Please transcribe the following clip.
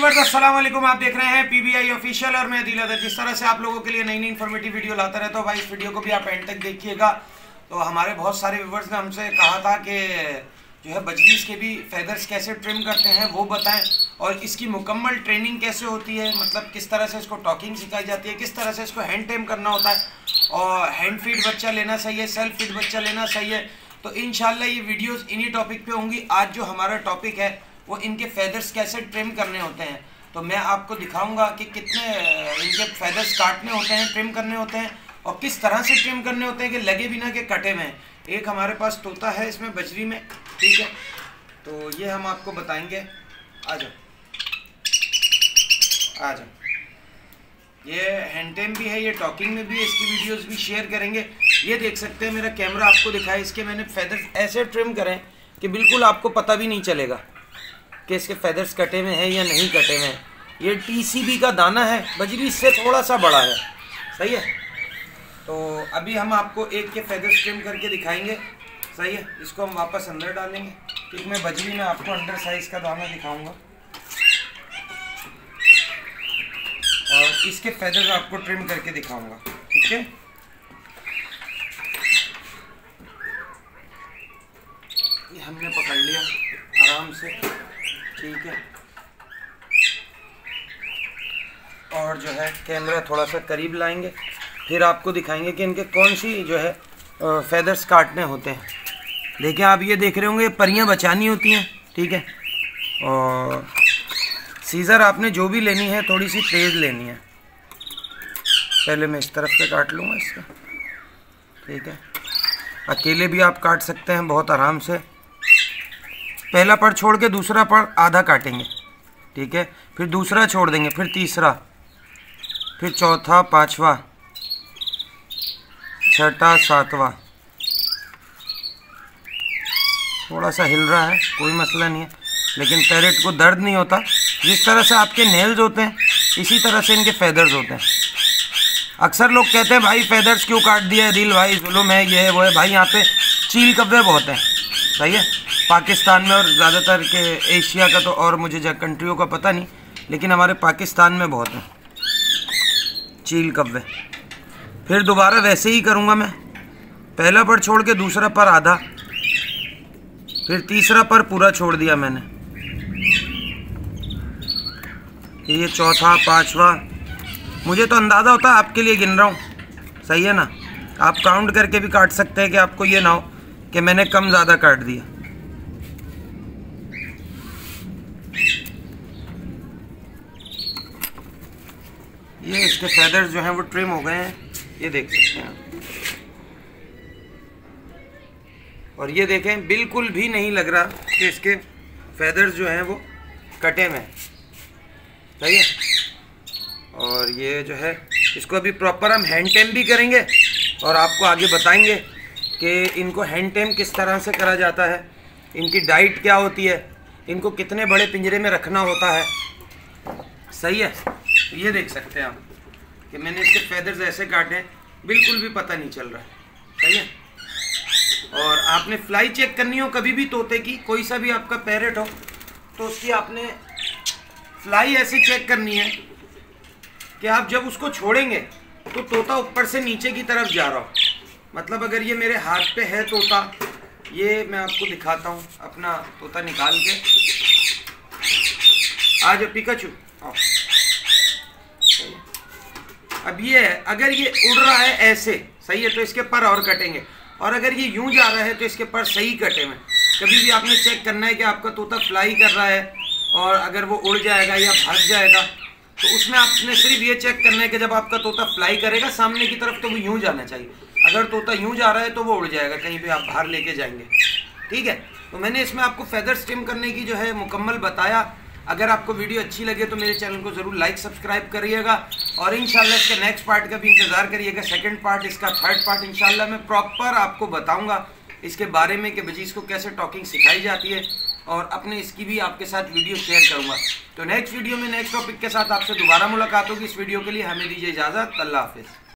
Viewers अस्सलाम वालेकुम। आप देख रहे हैं पीबीआई ऑफिशियल और मैं दिल अदर। जिस तरह से आप लोगों के लिए नई नई इन्फॉर्मेटिव वीडियो लाता रहता हूँ भाई, इस वीडियो को भी आप एंड तक देखिएगा। तो हमारे बहुत सारे व्यूअर्स ने हमसे कहा था कि जो है बजरीज के भी फेदर्स कैसे ट्रिम करते हैं वो बताएं, और इसकी मुकम्मल ट्रेनिंग कैसे होती है, मतलब किस तरह से इसको टॉकिंग सिखाई जाती है, किस तरह से इसको हैंड टेम करना होता है, और हैंड फीड बच्चा लेना सही है, सेल्फ फीड बच्चा लेना सही है। तो इंशाल्लाह ये वीडियोस इन्हीं टॉपिक पे होंगी। आज जो हमारा टॉपिक है वो इनके फेदर्स कैसे ट्रिम करने होते हैं, तो मैं आपको दिखाऊंगा कि कितने इनके फेदर्स काटने होते हैं, ट्रिम करने होते हैं, और किस तरह से ट्रिम करने होते हैं कि लगे बिना के कटे में। एक हमारे पास तोता है इसमें बजरी में, ठीक है, तो ये हम आपको बताएंगे। आ जाओ आ जाओ। ये हैंड टेम भी है, ये टॉकिंग में भी है, इसकी वीडियोस भी शेयर करेंगे। ये देख सकते हैं, मेरा कैमरा आपको दिखाए, इसके मैंने फेदर्स ऐसे ट्रिम करें कि बिल्कुल आपको पता भी नहीं चलेगा कि इसके फेदर्स कटे में हैं या नहीं कटे में हैं। ये टीसीबी का दाना है, बजरी इससे थोड़ा सा बड़ा है, सही है। तो अभी हम आपको एक के फेदर्स ट्रिम करके दिखाएंगे, सही है। इसको हम वापस अंदर डालेंगे, क्योंकि मैं बजरी में आपको अंडर साइज़ का दाना दिखाऊंगा, और इसके फेदर्स आपको ट्रिम करके दिखाऊंगा, ठीक है। ये हमने पकड़ लिया आराम से, ठीक है। और जो है कैमरा थोड़ा सा करीब लाएंगे, फिर आपको दिखाएंगे कि इनके कौन सी जो है फेदर्स काटने होते हैं। देखिए, आप ये देख रहे होंगे परियां बचानी होती हैं, ठीक है। और सीज़र आपने जो भी लेनी है थोड़ी सी तेज़ लेनी है। पहले मैं इस तरफ से काट लूँगा इसका, ठीक है। अकेले भी आप काट सकते हैं बहुत आराम से। पहला पर छोड़ के दूसरा पर आधा काटेंगे, ठीक है, फिर दूसरा छोड़ देंगे, फिर तीसरा, फिर चौथा, पांचवा, छठा, सातवां। थोड़ा सा हिल रहा है, कोई मसला नहीं है, लेकिन पैरेट को दर्द नहीं होता। जिस तरह से आपके नेल्स होते हैं इसी तरह से इनके फेदर्स होते हैं। अक्सर लोग कहते हैं भाई फेदर्स क्यों काट दिया दिल भाई, जुल्म है, ये है वो है। भाई यहाँ पे चील कब्जे बहुत हैं, सही है। पाकिस्तान में और ज़्यादातर के एशिया का तो और मुझे कंट्रियों का पता नहीं, लेकिन हमारे पाकिस्तान में बहुत हैं चील कब्जे। फिर दोबारा वैसे ही करूँगा मैं, पहला पर छोड़ के दूसरा पर आधा, फिर तीसरा पर पूरा छोड़ दिया मैंने, ये चौथा, पांचवा। मुझे तो अंदाज़ा होता है, आपके लिए गिन रहा हूँ, सही है ना। आप काउंट करके भी काट सकते हैं कि आपको ये ना हो कि मैंने कम ज़्यादा काट दिया। ये इसके फेदर्स जो हैं वो ट्रिम हो गए हैं, ये देख सकते हैं। और ये देखें, बिल्कुल भी नहीं लग रहा कि इसके फेदर्स जो हैं वो कटे में, सही है। और ये जो है इसको अभी प्रॉपर हम हैंड टेम भी करेंगे, और आपको आगे बताएंगे कि इनको हैंड टेम किस तरह से करा जाता है, इनकी डाइट क्या होती है, इनको कितने बड़े पिंजरे में रखना होता है, सही है। तो ये देख सकते हैं आप कि मैंने इसके फेदर्स ऐसे काटे हैं, बिल्कुल भी पता नहीं चल रहा है, सही है। और आपने फ्लाई चेक करनी हो कभी भी तोते की, कोई सा भी आपका पैरेट हो, तो उसकी आपने फ्लाई ऐसी चेक करनी है कि आप जब उसको छोड़ेंगे तो तोता ऊपर से नीचे की तरफ जा रहा हो। मतलब अगर ये मेरे हाथ पे है तोता, ये मैं आपको दिखाता हूँ अपना तोता निकाल के। आज पिकाचू आओ। अब ये है, अगर ये उड़ रहा है ऐसे, सही है, तो इसके पर और कटेंगे, और अगर ये यूं जा रहा है तो इसके पर सही कटे में। कभी भी आपने चेक करना है कि आपका तोता फ्लाई कर रहा है, और अगर वो उड़ जाएगा या भाग जाएगा, तो उसमें आपने सिर्फ ये चेक करना है कि जब आपका तोता फ्लाई करेगा सामने की तरफ तो वो यूं जाना चाहिए। अगर तोता यूं जा रहा है तो वो उड़ जाएगा, कहीं पे आप बाहर लेके जाएंगे, ठीक है। तो मैंने इसमें आपको फेदर्स ट्रिम करने की जो है मुकम्मल बताया। अगर आपको वीडियो अच्छी लगे तो मेरे चैनल को ज़रूर लाइक सब्सक्राइब करिएगा, और इंशाल्लाह इसके नेक्स्ट पार्ट का भी इंतज़ार करिएगा। सेकंड पार्ट, इसका थर्ड पार्ट इंशाल्लाह मैं प्रॉपर आपको बताऊंगा इसके बारे में कि बजीज़ को कैसे टॉकिंग सिखाई जाती है, और अपने इसकी भी आपके साथ वीडियो शेयर करूंगा। तो नेक्स्ट वीडियो में नेक्स्ट टॉपिक के साथ आपसे दोबारा मुलाकात होगी। इस वीडियो के लिए हमें दीजिए इजाज़त। अल्लाह हाफिज़।